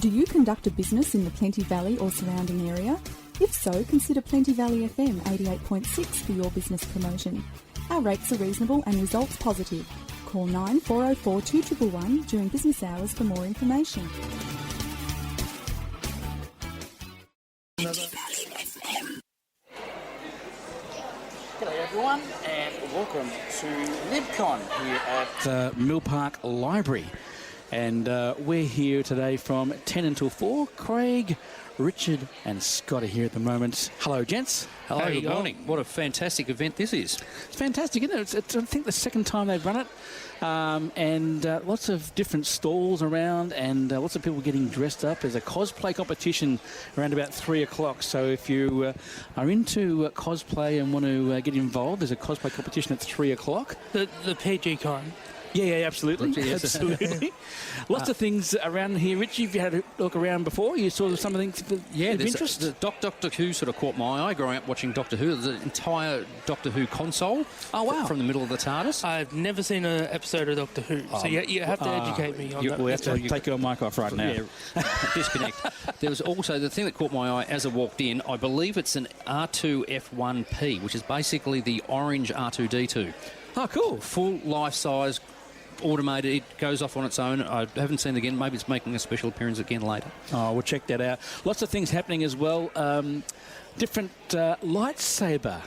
Do you conduct a business in the Plenty Valley or surrounding area? If so, consider Plenty Valley FM 88.6 for your business promotion. Our rates are reasonable and results positive. Call 9404 2111 during business hours for more information. G'day everyone and welcome to Libcon here at Mill Park Library. And we're here today from 10 until 4. Craig, Richard and Scott are here at the moment. Hello, gents. Hello, good morning. What a fantastic event this is. It's fantastic, isn't it? It's I think, the second time they've run it. And lots of different stalls around and lots of people getting dressed up. There's a cosplay competition around about 3 o'clock. So if you are into cosplay and want to get involved, there's a cosplay competition at 3 o'clock. The PG con. Yeah, absolutely. Yes. Absolutely. Lots of things around here. Richie, have you had a look around before? You saw some of the things of interest? The Doctor Who sort of caught my eye growing up watching Doctor Who. There's an entire Doctor Who console from the middle of the TARDIS. I've never seen an episode of Doctor Who, so you have to educate me on that. We'll have to take your mic off right now. Yeah, disconnect. There was also the thing that caught my eye as I walked in. I believe it's an R2F1P, which is basically the orange R2D2. Oh, cool. Full life-size, automated, it goes off on its own. I haven't seen it again. Maybe it's making a special appearance again later. Oh, we'll check that out. Lots of things happening as well. Different lightsaber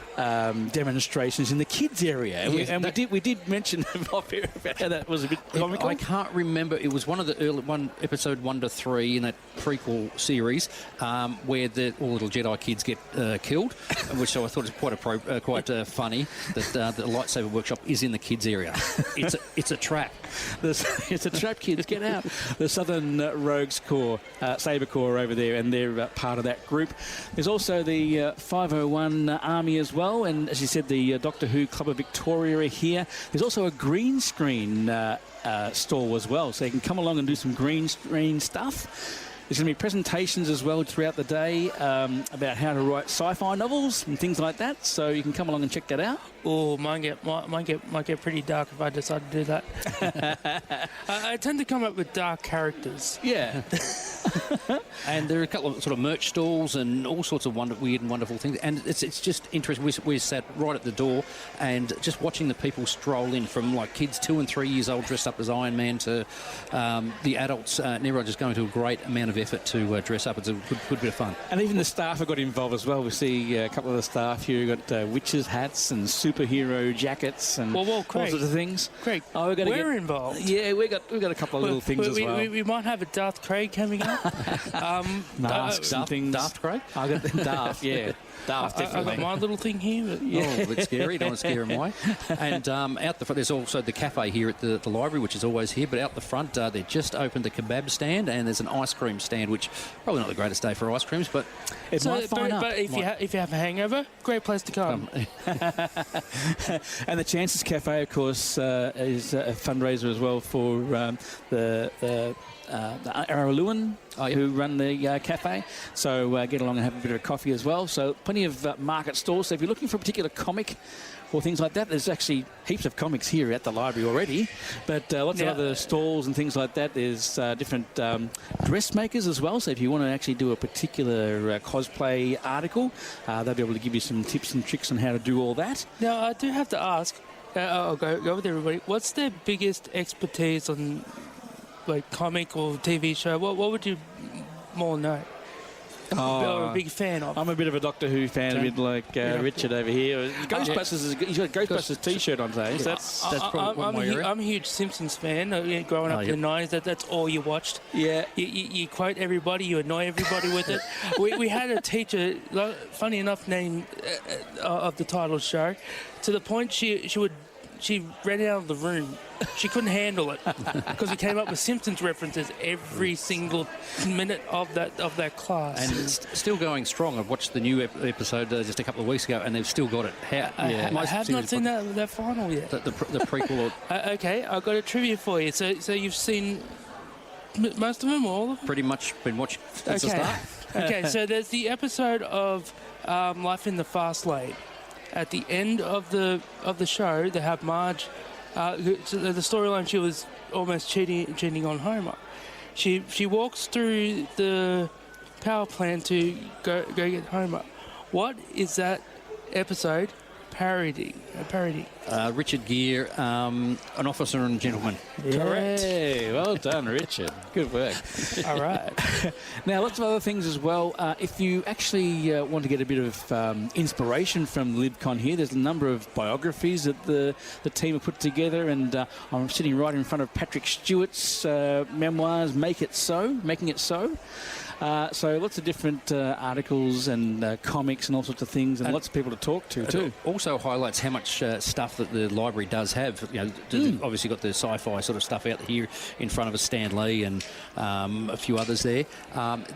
demonstrations in the kids area. We did mention off here about how that was a bit comical. I can't remember. It was one of the early episode 1 to 3 in that prequel series where all little Jedi kids get killed, which I thought was quite funny that the lightsaber workshop is in the kids area. It's a trap. It's a trap, kids. Get out. The Southern Rogues Corps, Saber Corps over there, and they're part of that group. There's also the 501 Army as well, and as you said, the Doctor Who Club of Victoria are here. There's also a green screen stall as well, so you can come along and do some green screen stuff. There's going to be presentations as well throughout the day about how to write sci-fi novels and things like that, so you can come along and check that out. Oh, might get pretty dark if I decide to do that. I tend to come up with dark characters. Yeah. And there are a couple of sort of merch stalls and all sorts of weird and wonderful things. And it's just interesting. We sat right at the door and just watching the people stroll in, from like kids 2 and 3 years old dressed up as Iron Man to the adults. And everyone just going to a great amount of effort to dress up. It's a good bit of fun. And even the staff have got involved as well. We see a couple of the staff here. We've got witches' hats and superhero jackets and all sorts of things. Craig, we're involved. Yeah, we've got a couple of little things as well. We might have a Darth Craig coming up. Masks and things. Daft Craig? I got Daft, yeah. Daft, definitely. I've got my little thing here. But a bit scary. Don't want to scare him away. And out the front, there's also the cafe here at the library, which is always here. But out the front, they just opened a kebab stand, and there's an ice cream stand, which probably not the greatest day for ice creams, but it might find up. But if you have a hangover, great place to come. And the Chances Cafe, of course, is a fundraiser as well for the Araluen, who run the cafe. So get along and have a bit of a coffee as well. So plenty of market stalls. So if you're looking for a particular comic or things like that, there's actually heaps of comics here at the library already. But lots of other stalls and things like that. There's different dressmakers as well. So if you want to actually do a particular cosplay article, they'll be able to give you some tips and tricks on how to do all that. Now, I do have to ask, I'll go with everybody, what's their biggest expertise on like comic or TV show? What would you more know? Or a big fan of? I'm a bit of a Doctor Who fan, a bit like Richard over here. Ghostbusters, he's got a Ghostbusters T-shirt on today. So that's probably one way. I'm a huge Simpsons fan. Growing up in the 90s, that's all you watched. Yeah. You quote everybody, you annoy everybody with it. we had a teacher, funny enough, named of the title show, to the point she ran out of the room. She couldn't handle it because we came up with Simpsons references every single minute of that class. And it's still going strong. I've watched the new episode just a couple of weeks ago, and they've still got it. I have not seen that final yet. The prequel. Okay, I've got a trivia for you. So you've seen most of them, or all of them? Pretty much been watching since the start. Okay, so there's the episode of Life in the Fast Lane. At the end of the show, they have Marge. The storyline, she was almost cheating on Homer. She walks through the power plant to go get Homer. What is that episode parodying? Richard Gere, An Officer and Gentleman. Correct. Hey, well done, Richard. Good work. All right. Now, lots of other things as well. If you actually want to get a bit of inspiration from Libcon here, there's a number of biographies that the team have put together, and I'm sitting right in front of Patrick Stewart's memoirs, Making It So. So lots of different articles and comics and all sorts of things, and lots of people to talk to too. It also highlights how much stuff that the library does have. You know, obviously got the sci-fi sort of stuff out here in front of us, Stan Lee and a few others there.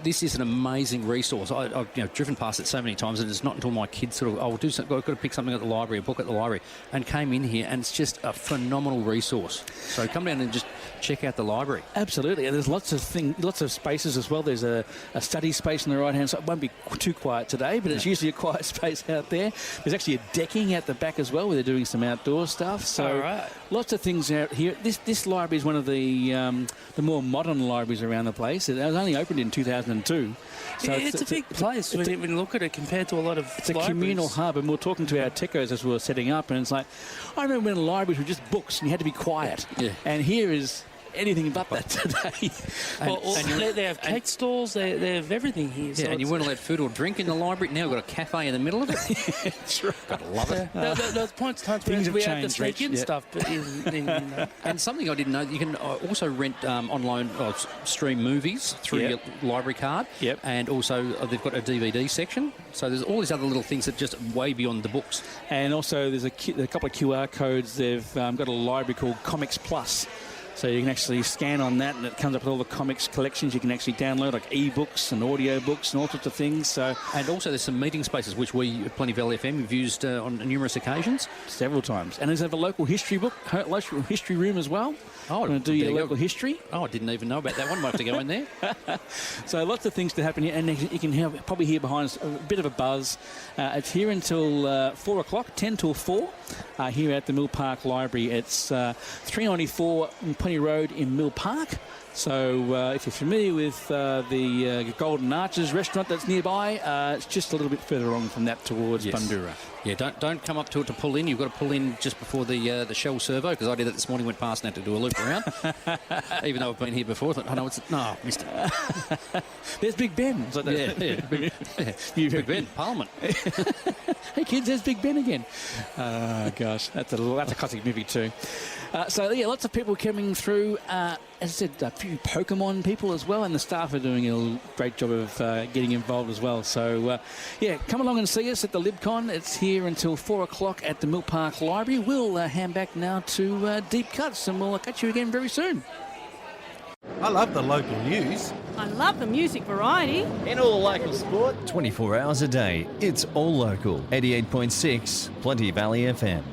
This is an amazing resource. I've driven past it so many times, and it's not until my kids sort of, I've got to pick something at the library, a book at the library, and came in here, and it's just a phenomenal resource. So come down and just check out the library. Absolutely, and there's lots of spaces as well. There's a study space on the right hand side. It won't be too quiet today, but it's usually a quiet space out there. There's actually a decking at the back as well, where they're doing some outdoor stuff. So lots of things out here. This library is one of the more modern libraries around the place. It was only opened in 2002. So it's a big place when you look at it compared to a lot of It's a libraries. communal hub, and we were talking to our techos as we were setting up, and it's like, I remember when libraries were just books and you had to be quiet. Yeah. And here is anything but that today. They have cake stalls, they have everything here. Yeah, So and you weren't allowed food or drink in the library. Now we've got a cafe in the middle of it. That's right. Gotta love it. Those points times Things have we had to changed, sneak in Rich. stuff. But And something I didn't know, you can also rent on loan, stream movies through your library card. Yep. And also they've got a DVD section. So there's all these other little things that just way beyond the books. And also there's a couple of QR codes. They've got a library called Comics Plus. So you can actually scan on that, and it comes up with all the comics collections you can actually download, like e-books and audio books and all sorts of things. So, and also there's some meeting spaces, which we at Plenty Valley FM have used on numerous occasions. Several times. And there's a local history local history room as well. Oh, want to do your local history? Oh, I didn't even know about that one. Might have to go in there. So lots of things to happen here, and you can probably hear behind us a bit of a buzz. It's here until 4 o'clock, 10 till 4, here at the Mill Park Library. It's 394 Plenty Road in Mill Park. So if you're familiar with the Golden Arches restaurant that's nearby, it's just a little bit further on from that towards Bundoora. Yeah, don't come up to it to pull in. You've got to pull in just before the Shell servo, because I did that this morning, went past and had to do a loop around. Even though I've been here before, I thought, missed it. There's Big Ben. It's like Big Ben, Parliament. Hey kids, there's Big Ben again. Oh gosh, that's a classic movie too. So yeah, lots of people coming through. As I said, a few Pokemon people as well, and the staff are doing a great job of getting involved as well. So yeah, come along and see us at the Libcon. It's here until 4 o'clock at the Mill Park Library. We'll hand back now to Deep Cuts, and we'll catch you again very soon. I love the local news. I love the music variety. And all the local sport. 24 hours a day, it's all local. 88.6 Plenty Valley FM.